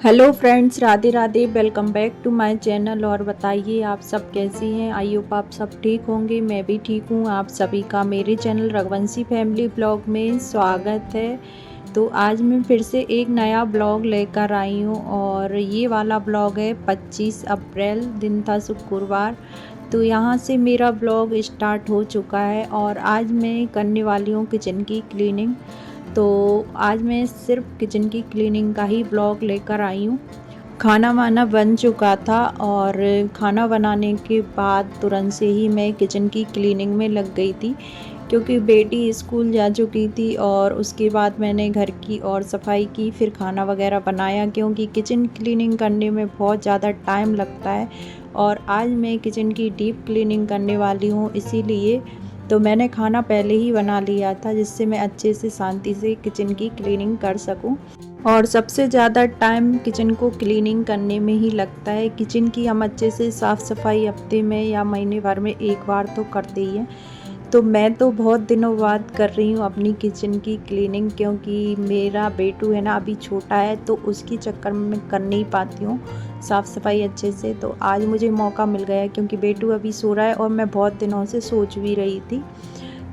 Hello friends, Radhe Radhe. Welcome back to my channel. और बताइए आप सब कैसी हैं। आई होप आप सब ठीक होंगे। मैं भी ठीक हूँ। आप सभी का मेरे चैनल रघुवंशी फैमिली ब्लॉग में स्वागत है। तो आज मैं फिर से एक नया ब्लॉग लेकर आई हूँ और ये वाला ब्लॉग है 25 अप्रैल, दिन था शुक्रवार। तो यहाँ से मेरा ब्लॉग स्टार्ट हो चुका है और आज मैं करने वाली हूँ किचन की क्लीनिंग। तो आज मैं सिर्फ किचन की क्लीनिंग का ही ब्लॉग लेकर आई हूँ। खाना वाना बन चुका था और खाना बनाने के बाद तुरंत से ही मैं किचन की क्लीनिंग में लग गई थी, क्योंकि बेटी स्कूल जा चुकी थी। और उसके बाद मैंने घर की और सफाई की, फिर खाना वगैरह बनाया, क्योंकि किचन क्लीनिंग करने में बहुत ज़्यादा टाइम लगता है। और आज मैं किचन की डीप क्लीनिंग करने वाली हूँ, इसीलिए तो मैंने खाना पहले ही बना लिया था, जिससे मैं अच्छे से शांति से किचन की क्लीनिंग कर सकूं। और सबसे ज़्यादा टाइम किचन को क्लीनिंग करने में ही लगता है। किचन की हम अच्छे से साफ़ सफाई हफ्ते में या महीने भर में एक बार तो करते ही हैं। तो मैं तो बहुत दिनों बाद कर रही हूँ अपनी किचन की क्लीनिंग, क्योंकि मेरा बेटू है ना, अभी छोटा है, तो उसके चक्कर में मैं कर नहीं पाती हूँ साफ़ सफाई अच्छे से। तो आज मुझे मौका मिल गया, क्योंकि बेटू अभी सो रहा है और मैं बहुत दिनों से सोच भी रही थी।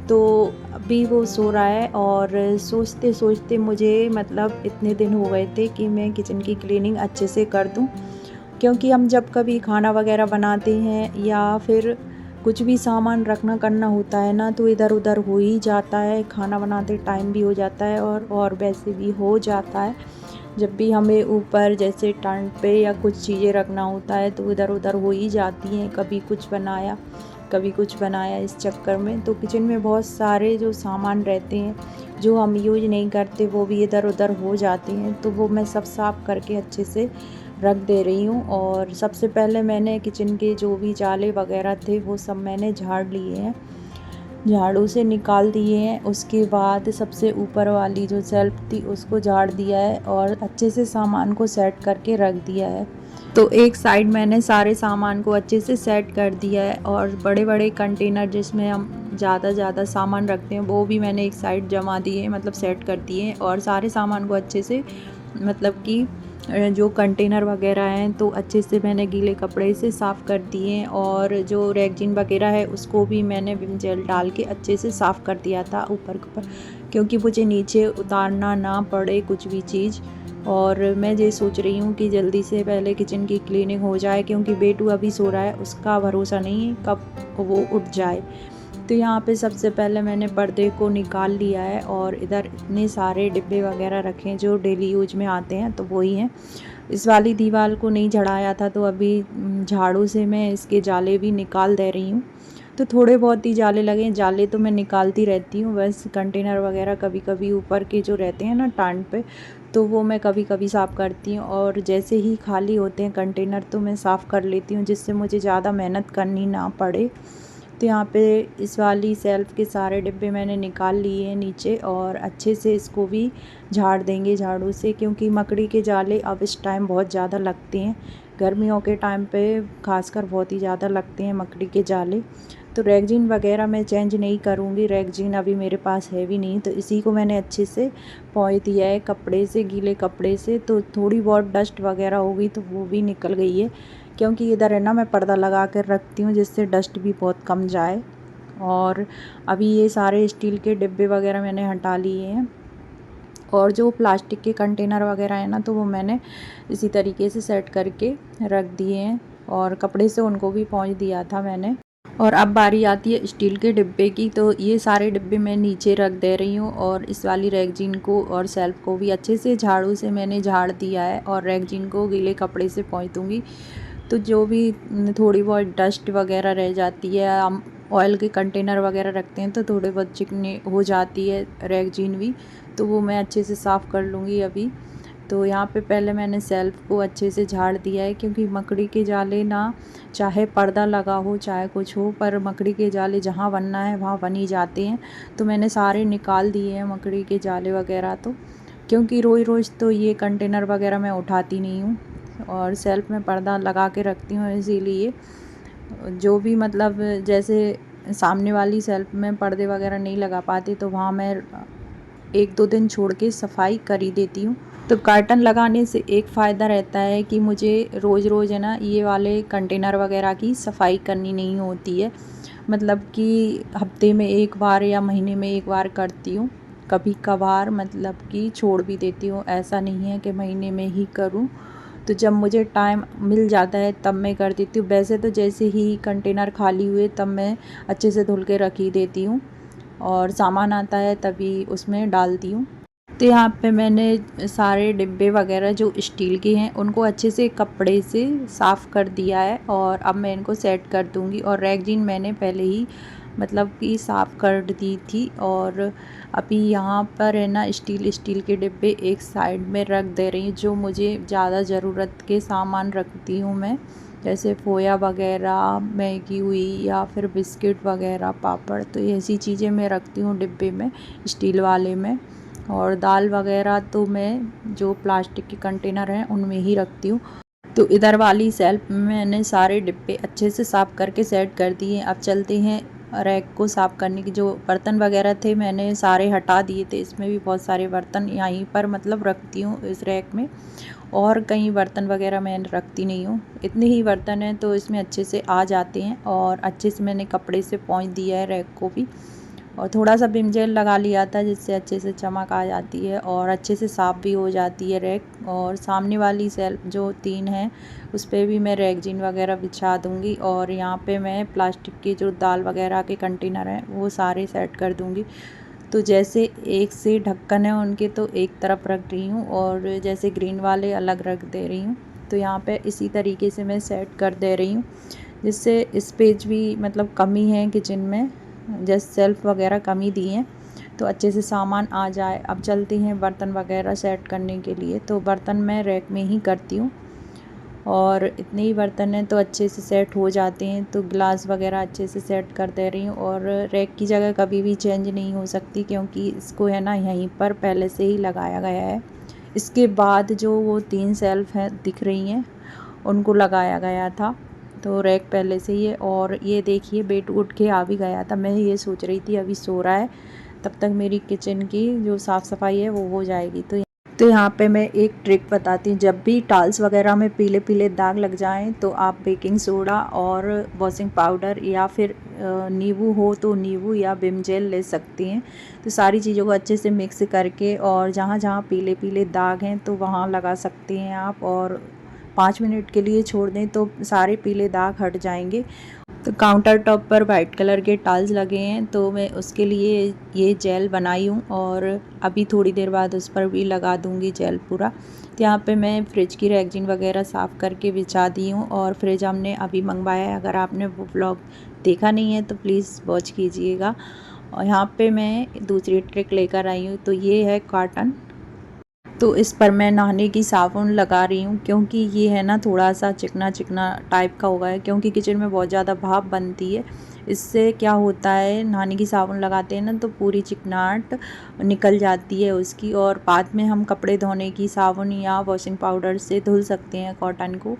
तो अभी वो सो रहा है और सोचते सोचते मुझे मतलब इतने दिन हो गए थे कि मैं किचन की क्लीनिंग अच्छे से कर दूं। क्योंकि हम जब कभी खाना वगैरह बनाते हैं या फिर कुछ भी सामान रखना करना होता है ना, तो इधर उधर हो ही जाता है। खाना बनाते टाइम भी हो जाता है और वैसे भी हो जाता है। जब भी हमें ऊपर जैसे टर्न पे या कुछ चीज़ें रखना होता है तो इधर उधर हो ही जाती हैं। कभी कुछ बनाया, कभी कुछ बनाया, इस चक्कर में तो किचन में बहुत सारे जो सामान रहते हैं जो हम यूज नहीं करते, वो भी इधर उधर हो जाते हैं। तो वो मैं सब साफ़ करके अच्छे से रख दे रही हूँ। और सबसे पहले मैंने किचन के जो भी जाले वगैरह थे वो सब मैंने झाड़ लिए हैं, झाड़ू से निकाल दिए हैं। उसके बाद सबसे ऊपर वाली जो शेल्फ थी उसको झाड़ दिया है और अच्छे से सामान को सेट करके रख दिया है। तो एक साइड मैंने सारे सामान को अच्छे से सेट कर दिया है और बड़े बड़े कंटेनर जिसमें हम ज़्यादा सामान रखते हैं वो भी मैंने एक साइड जमा दिए, मतलब सेट कर दिए हैं। और सारे सामान को अच्छे से, मतलब कि जो कंटेनर वगैरह हैं तो अच्छे से मैंने गीले कपड़े से साफ़ कर दिए हैं। और जो रेगजीन वगैरह है उसको भी मैंने विम जेल डाल के अच्छे से साफ़ कर दिया था ऊपर, क्योंकि मुझे नीचे उतारना ना पड़े कुछ भी चीज़। और मैं ये सोच रही हूँ कि जल्दी से पहले किचन की क्लीनिंग हो जाए, क्योंकि बेटू अभी सो रहा है, उसका भरोसा नहीं है कब वो उठ जाए। तो यहाँ पे सबसे पहले मैंने पर्दे को निकाल लिया है और इधर इतने सारे डिब्बे वगैरह रखे हैं जो डेली यूज में आते हैं, तो वही हैं। इस वाली दीवार को नहीं झड़ाया था, तो अभी झाड़ू से मैं इसके जाले भी निकाल दे रही हूँ। तो थोड़े बहुत ही जाले लगे हैं, जाले तो मैं निकालती रहती हूँ। बस कंटेनर वगैरह कभी कभी ऊपर के जो रहते हैं ना टांड पे, तो वो मैं कभी कभी साफ़ करती हूँ। और जैसे ही खाली होते हैं कंटेनर तो मैं साफ़ कर लेती हूँ, जिससे मुझे ज़्यादा मेहनत करनी ना पड़े। तो यहाँ पे इस वाली सेल्फ़ के सारे डिब्बे मैंने निकाल लिए हैं नीचे, और अच्छे से इसको भी झाड़ देंगे झाड़ू से, क्योंकि मकड़ी के जाले अब इस टाइम बहुत ज़्यादा लगते हैं। गर्मियों के टाइम पे खासकर बहुत ही ज़्यादा लगते हैं मकड़ी के जाले। तो रेगजीन वगैरह मैं चेंज नहीं करूँगी, रेगजीन अभी मेरे पास है भी नहीं। तो इसी को मैंने अच्छे से पोंछ दिया है कपड़े से, गीले कपड़े से। तो थोड़ी बहुत डस्ट वगैरह होगी तो वो भी निकल गई है, क्योंकि इधर है ना मैं पर्दा लगा कर रखती हूँ, जिससे डस्ट भी बहुत कम जाए। और अभी ये सारे स्टील के डिब्बे वगैरह मैंने हटा लिए हैं। और जो प्लास्टिक के कंटेनर वगैरह है ना, तो वो मैंने इसी तरीके से सेट करके रख दिए हैं और कपड़े से उनको भी पोंछ दिया था मैंने। और अब बारी आती है स्टील के डिब्बे की। तो ये सारे डिब्बे मैं नीचे रख दे रही हूँ और इस वाली रेगजीन को और सेल्फ को भी अच्छे से झाड़ू से मैंने झाड़ दिया है और रेगजीन को गीले कपड़े से पोंछ दूँगी। तो जो भी थोड़ी बहुत डस्ट वगैरह रह जाती है, हम ऑयल के कंटेनर वगैरह रखते हैं तो थोड़े बहुत चिकनी हो जाती है रेगजीन भी, तो वो मैं अच्छे से साफ़ कर लूँगी अभी। तो यहाँ पे पहले मैंने सेल्फ को अच्छे से झाड़ दिया है, क्योंकि मकड़ी के जाले ना, चाहे पर्दा लगा हो चाहे कुछ हो, पर मकड़ी के जाले जहाँ बनना है वहाँ बन ही जाते हैं। तो मैंने सारे निकाल दिए हैं मकड़ी के जाले वगैरह, तो क्योंकि रोज़ रोज़ तो ये कंटेनर वगैरह मैं उठाती नहीं हूँ और सेल्फ में पर्दा लगा के रखती हूँ। इसीलिए जो भी मतलब जैसे सामने वाली सेल्फ में पर्दे वगैरह नहीं लगा पाती, तो वहाँ मैं 1-2 दिन छोड़ के सफाई कर ही देती हूँ। तो कर्टन लगाने से एक फ़ायदा रहता है कि मुझे रोज़ रोज़ है ना ये वाले कंटेनर वगैरह की सफाई करनी नहीं होती है। मतलब कि हफ्ते में एक बार या महीने में एक बार करती हूँ। कभी कभार मतलब कि छोड़ भी देती हूँ, ऐसा नहीं है कि महीने में ही करूँ। तो जब मुझे टाइम मिल जाता है तब मैं कर देती हूँ। वैसे तो जैसे ही कंटेनर खाली हुए तब मैं अच्छे से धुल के रख ही देती हूँ और सामान आता है तभी उसमें डालती हूँ। तो यहाँ पे मैंने सारे डिब्बे वगैरह जो स्टील के हैं उनको अच्छे से कपड़े से साफ़ कर दिया है और अब मैं इनको सेट कर दूँगी। और रैगजीन मैंने पहले ही मतलब कि साफ़ कर दी थी और अभी यहाँ पर है ना स्टील के डिब्बे एक साइड में रख दे रही हूँ। जो मुझे ज़्यादा ज़रूरत के सामान रखती हूँ मैं, जैसे खोया वगैरह, मैगी हुई या फिर बिस्किट वगैरह, पापड़, तो ऐसी चीज़ें मैं रखती हूँ डिब्बे में, स्टील वाले में। और दाल वगैरह तो मैं जो प्लास्टिक के कंटेनर हैं उनमें ही रखती हूँ। तो इधर वाली सेल्फ में मैंने सारे डिब्बे अच्छे से साफ़ करके सेट कर दिए। अब चलते हैं रैक को साफ़ करने की। जो बर्तन वगैरह थे मैंने सारे हटा दिए थे, इसमें भी बहुत सारे बर्तन यहीं पर मतलब रखती हूँ इस रैक में, और कहीं बर्तन वगैरह मैं रखती नहीं हूँ। इतने ही बर्तन हैं तो इसमें अच्छे से आ जाते हैं। और अच्छे से मैंने कपड़े से पोंछ दिया है रैक को भी, और थोड़ा सा विम जेल लगा लिया था जिससे अच्छे से चमक आ जाती है और अच्छे से साफ़ भी हो जाती है रैक। और सामने वाली सेल्फ जो 3 हैं उस पर भी मैं रैगजीन वगैरह बिछा दूँगी। और यहाँ पे मैं प्लास्टिक के जो दाल वगैरह के कंटेनर हैं वो सारे सेट कर दूँगी। तो जैसे एक से ढक्कन है उनके तो एक तरफ रख रही हूँ और जैसे ग्रीन वाले अलग रख दे रही हूँ। तो यहाँ पे इसी तरीके से मैं सेट कर दे रही हूँ, जिससे स्पेस भी मतलब कमी है किचन में, जैसे सेल्फ वगैरह कमी दी हैं तो अच्छे से सामान आ जाए। अब चलते हैं बर्तन वगैरह सेट करने के लिए। तो बर्तन मैं रैक में ही करती हूँ और इतने ही बर्तन हैं तो अच्छे से सेट हो जाते हैं। तो गिलास वगैरह अच्छे से सेट कर दे रही हूँ। और रैक की जगह कभी भी चेंज नहीं हो सकती क्योंकि इसको है ना यहीं पर पहले से ही लगाया गया है। इसके बाद जो वो 3 सेल्फ हैं दिख रही हैं उनको लगाया गया था, तो रैक पहले से ही है। और ये देखिए बेड उठ के आ भी गया था। मैं ये सोच रही थी अभी सो रहा है तब तक मेरी किचन की जो साफ़ सफाई है वो हो जाएगी। तो यहाँ पे मैं एक ट्रिक बताती हूँ। जब भी टाइल्स वगैरह में पीले पीले दाग लग जाएं तो आप बेकिंग सोडा और वॉशिंग पाउडर या फिर नींबू हो तो नींबू या विम जेल ले सकती हैं। तो सारी चीज़ों को अच्छे से मिक्स करके और जहाँ जहाँ पीले पीले दाग हैं तो वहाँ लगा सकती हैं आप, और 5 मिनट के लिए छोड़ दें तो सारे पीले दाग हट जाएंगे। तो काउंटर टॉप पर वाइट कलर के टाइल्स लगे हैं तो मैं उसके लिए ये जेल बनाई हूँ और अभी थोड़ी देर बाद उस पर भी लगा दूँगी जेल पूरा। तो यहाँ पे मैं फ्रिज की रैगजीन वगैरह साफ़ करके बिछा दी हूँ और फ्रिज हमने अभी मंगवाया है। अगर आपने वो व्लॉग देखा नहीं है तो प्लीज़ वॉच कीजिएगा। और यहाँ पे मैं दूसरी ट्रिक लेकर आई हूँ, तो ये है कॉटन। तो इस पर मैं नहाने की साबुन लगा रही हूँ क्योंकि ये है ना थोड़ा सा चिकना चिकना टाइप का होगा है, क्योंकि किचन में बहुत ज़्यादा भाप बनती है। इससे क्या होता है, नहाने की साबुन लगाते हैं ना तो पूरी चिकनाहट निकल जाती है उसकी, और बाद में हम कपड़े धोने की साबुन या वॉशिंग पाउडर से धुल सकते हैं कॉटन को।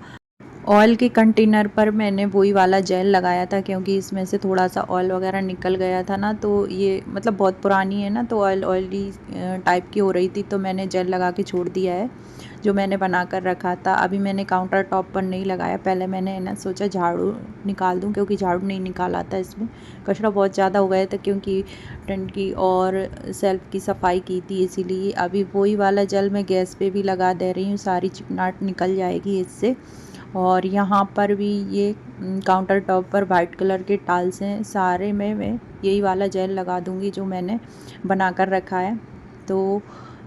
ऑयल के कंटेनर पर मैंने वही वाला जेल लगाया था क्योंकि इसमें से थोड़ा सा ऑयल वगैरह निकल गया था ना, तो ये मतलब बहुत पुरानी है ना तो ऑयली टाइप की हो रही थी, तो मैंने जेल लगा के छोड़ दिया है जो मैंने बना कर रखा था। अभी मैंने काउंटर टॉप पर नहीं लगाया, पहले मैंने ना सोचा झाड़ू निकाल दूं क्योंकि झाड़ू नहीं निकाला था, इसमें कचरा बहुत ज़्यादा हो गया था क्योंकि टंकी और सेल्फ की सफाई की थी, इसीलिए अभी वही वाला जेल मैं गैस पे भी लगा दे रही हूँ, सारी चिकनाहट निकल जाएगी इससे। और यहाँ पर भी ये काउंटर टॉप पर वाइट कलर के टाइल्स हैं, सारे में मैं यही वाला जेल लगा दूँगी जो मैंने बना कर रखा है। तो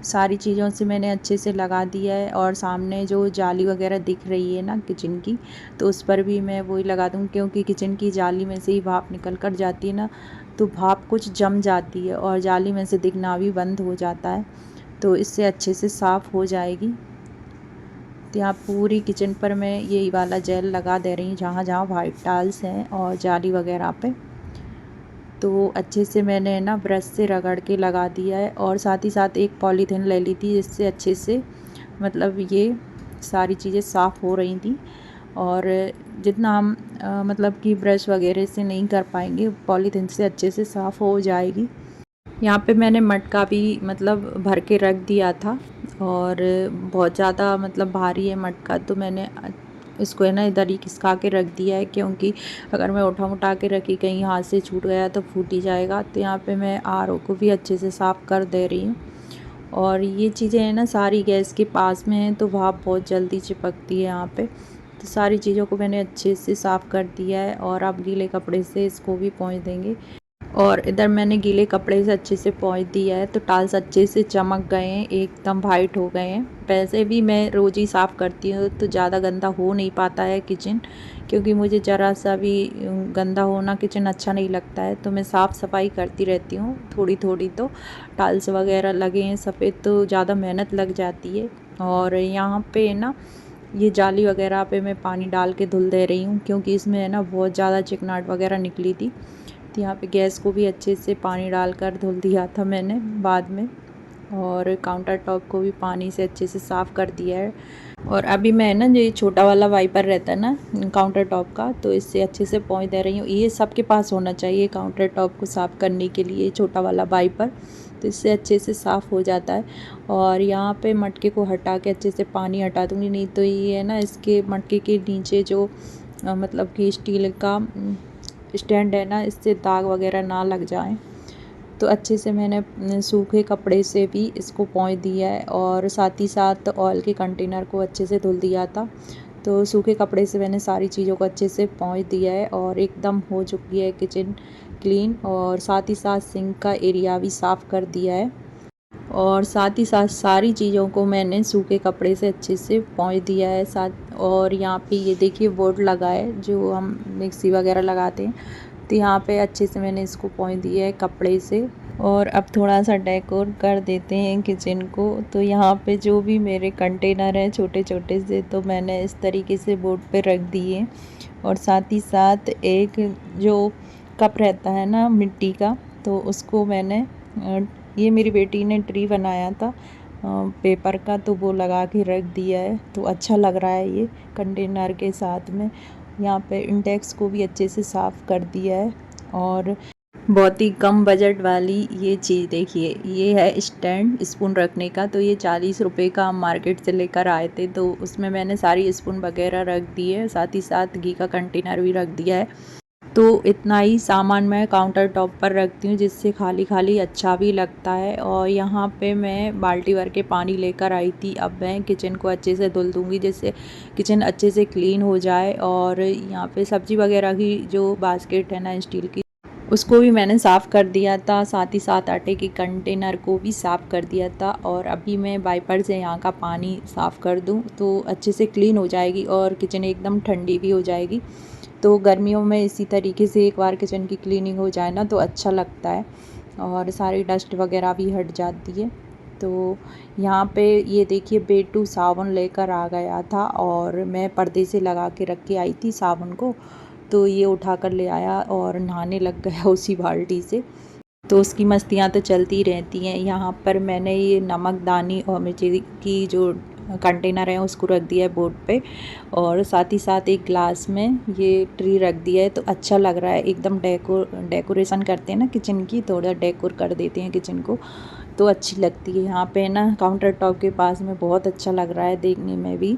सारी चीज़ों से मैंने अच्छे से लगा दिया है। और सामने जो जाली वगैरह दिख रही है ना किचन की, तो उस पर भी मैं वही लगा दूँ क्योंकि किचन की जाली में से ही भाप निकल कर जाती है ना, तो भाप कुछ जम जाती है और जाली में से दिखना भी बंद हो जाता है, तो इससे अच्छे से साफ़ हो जाएगी। तो यहाँ पूरी किचन पर मैं यही वाला जेल लगा दे रही हूँ जहाँ जहाँ वाइट टाइल्स हैं और जाली वगैरह पे। तो अच्छे से मैंने ना ब्रश से रगड़ के लगा दिया है और साथ ही साथ एक पॉलीथीन ले ली थी जिससे अच्छे से मतलब ये सारी चीज़ें साफ़ हो रही थी। और जितना हम मतलब कि ब्रश वगैरह से नहीं कर पाएंगे, पॉलीथीन से अच्छे से साफ़ हो जाएगी। यहाँ पे मैंने मटका भी मतलब भर के रख दिया था और बहुत ज़्यादा मतलब भारी है मटका, तो मैंने इसको है ना इधर ही खिसका के रख दिया है, क्योंकि अगर मैं उठा के रखी कहीं हाथ से छूट गया तो फूट ही जाएगा। तो यहाँ पे मैं आर ओ को भी अच्छे से साफ़ कर दे रही हूँ। और ये चीज़ें हैं ना सारी गैस के पास में हैं, तो भाप बहुत जल्दी चिपकती है यहाँ पे। तो सारी चीज़ों को मैंने अच्छे से साफ़ कर दिया है और अब गीले कपड़े से इसको भी पोंछ देंगे। और इधर मैंने गीले कपड़े से अच्छे से पोंछ दिया है, तो टाइल्स अच्छे से चमक गए हैं, एकदम वाइट हो गए हैं। वैसे भी मैं रोज़ ही साफ़ करती हूँ, तो ज़्यादा गंदा हो नहीं पाता है किचन, क्योंकि मुझे ज़रा सा भी गंदा होना किचन अच्छा नहीं लगता है। तो मैं साफ़ सफाई करती रहती हूँ थोड़ी थोड़ी। तो टाइल्स वगैरह लगे हैं सफ़ेद, तो ज़्यादा मेहनत लग जाती है। और यहाँ पे ना ये जाली वगैरह पे मैं पानी डाल के धुल दे रही हूँ, क्योंकि इसमें है ना बहुत ज़्यादा चिकनाहट वगैरह निकली थी। तो यहाँ पे गैस को भी अच्छे से पानी डालकर धुल दिया था मैंने बाद में, और काउंटर टॉप को भी पानी से अच्छे से साफ़ कर दिया है। और अभी मैं ना जो ये छोटा वाला वाइपर रहता है ना काउंटर टॉप का, तो इससे अच्छे से पोंछ दे रही हूँ। ये सबके पास होना चाहिए काउंटर टॉप को साफ़ करने के लिए छोटा वाला वाइपर, तो इससे अच्छे से साफ़ हो जाता है। और यहाँ पे मटके को हटा के अच्छे से पानी हटा दूँगी, नहीं तो ये है ना इसके मटके के नीचे जो मतलब कि स्टील का स्टैंड है ना, इससे दाग वगैरह ना लग जाए। तो अच्छे से मैंने सूखे कपड़े से भी इसको पोंछ दिया है, और साथ ही साथ ऑयल के कंटेनर को अच्छे से धुल दिया था। तो सूखे कपड़े से मैंने सारी चीज़ों को अच्छे से पोंछ दिया है और एकदम हो चुकी है किचन क्लीन। और साथ ही साथ सिंक का एरिया भी साफ़ कर दिया है, और साथ ही साथ सारी चीज़ों को मैंने सूखे कपड़े से अच्छे से पोंछ दिया है साथ। और यहाँ पे ये देखिए बोर्ड लगा है जो हम मिक्सी वगैरह लगाते हैं, तो यहाँ पे अच्छे से मैंने इसको पोंछ दिया है कपड़े से। और अब थोड़ा सा डेकोर कर देते हैं किचन को। तो यहाँ पे जो भी मेरे कंटेनर हैं छोटे छोटे से, तो मैंने इस तरीके से बोर्ड पे रख दिए। और साथ ही साथ एक जो कप रहता है ना मिट्टी का, तो उसको मैंने ये मेरी बेटी ने ट्री बनाया था पेपर का, तो वो लगा के रख दिया है। तो अच्छा लग रहा है ये कंटेनर के साथ में। यहाँ पे इंडेक्स को भी अच्छे से साफ़ कर दिया है। और बहुत ही कम बजट वाली ये चीज़ देखिए, ये है स्टैंड स्पून रखने का। तो ये 40 रुपये का हम मार्केट से लेकर आए थे, तो उसमें मैंने सारी स्पून वगैरह रख दी है, साथ ही साथ घी का कंटेनर भी रख दिया है। तो इतना ही सामान मैं काउंटर टॉप पर रखती हूँ, जिससे खाली खाली अच्छा भी लगता है। और यहाँ पे मैं बाल्टी भर के पानी लेकर आई थी। अब मैं किचन को अच्छे से धुल दूँगी, जिससे किचन अच्छे से क्लीन हो जाए। और यहाँ पे सब्ज़ी वगैरह की जो बास्केट है ना स्टील की, उसको भी मैंने साफ़ कर दिया था, साथ ही साथ आटे के कंटेनर को भी साफ़ कर दिया था। और अभी मैं वाइपर से यहाँ का पानी साफ़ कर दूँ तो अच्छे से क्लीन हो जाएगी और किचन एकदम ठंडी भी हो जाएगी। तो गर्मियों में इसी तरीके से एक बार किचन की क्लीनिंग हो जाए ना, तो अच्छा लगता है और सारी डस्ट वगैरह भी हट जाती है। तो यहाँ पे ये देखिए बेटू साबुन लेकर आ गया था, और मैं पर्दे से लगा के रख के आई थी साबुन को, तो ये उठा कर ले आया और नहाने लग गया उसी बाल्टी से। तो उसकी मस्तियाँ तो चलती रहती हैं। यहाँ पर मैंने ये नमकदानी और मिर्ची की जो कंटेनर है उसको रख दिया है बोर्ड पे, और साथ ही साथ एक ग्लास में ये ट्री रख दिया है। तो अच्छा लग रहा है, एकदम डेकोरेशन करते हैं ना किचन की, थोड़ा डेकोर कर देते हैं किचन को, तो अच्छी लगती है। यहाँ पे ना काउंटर टॉप के पास में बहुत अच्छा लग रहा है देखने में भी।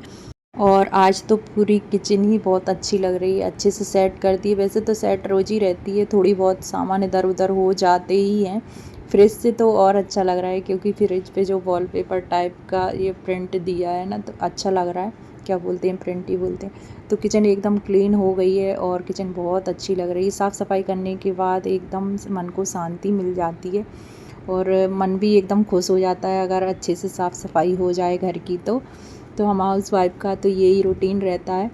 और आज तो पूरी किचन ही बहुत अच्छी लग रही है, अच्छे से सेट कर दी है। वैसे तो सेट रोज ही रहती है, थोड़ी बहुत सामान इधर उधर हो जाते ही हैं। फ्रिज से तो और अच्छा लग रहा है, क्योंकि फ्रिज पे जो वॉलपेपर टाइप का ये प्रिंट दिया है ना, तो अच्छा लग रहा है। क्या बोलते हैं, प्रिंट ही बोलते हैं। तो किचन एकदम क्लीन हो गई है और किचन बहुत अच्छी लग रही है। साफ़ सफाई करने के बाद एकदम मन को शांति मिल जाती है, और मन भी एकदम खुश हो जाता है अगर अच्छे से साफ़ सफाई हो जाए घर की। तो हम हाउस वाइफ का तो यही रूटीन रहता है।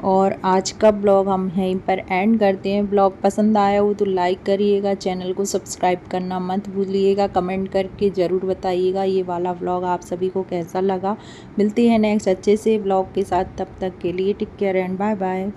और आज का ब्लॉग हम यहीं पर एंड करते हैं। ब्लॉग पसंद आया हो तो लाइक करिएगा, चैनल को सब्सक्राइब करना मत भूलिएगा, कमेंट करके ज़रूर बताइएगा ये वाला ब्लॉग आप सभी को कैसा लगा। मिलते हैं नेक्स्ट अच्छे से ब्लॉग के साथ, तब तक के लिए take care and bye bye.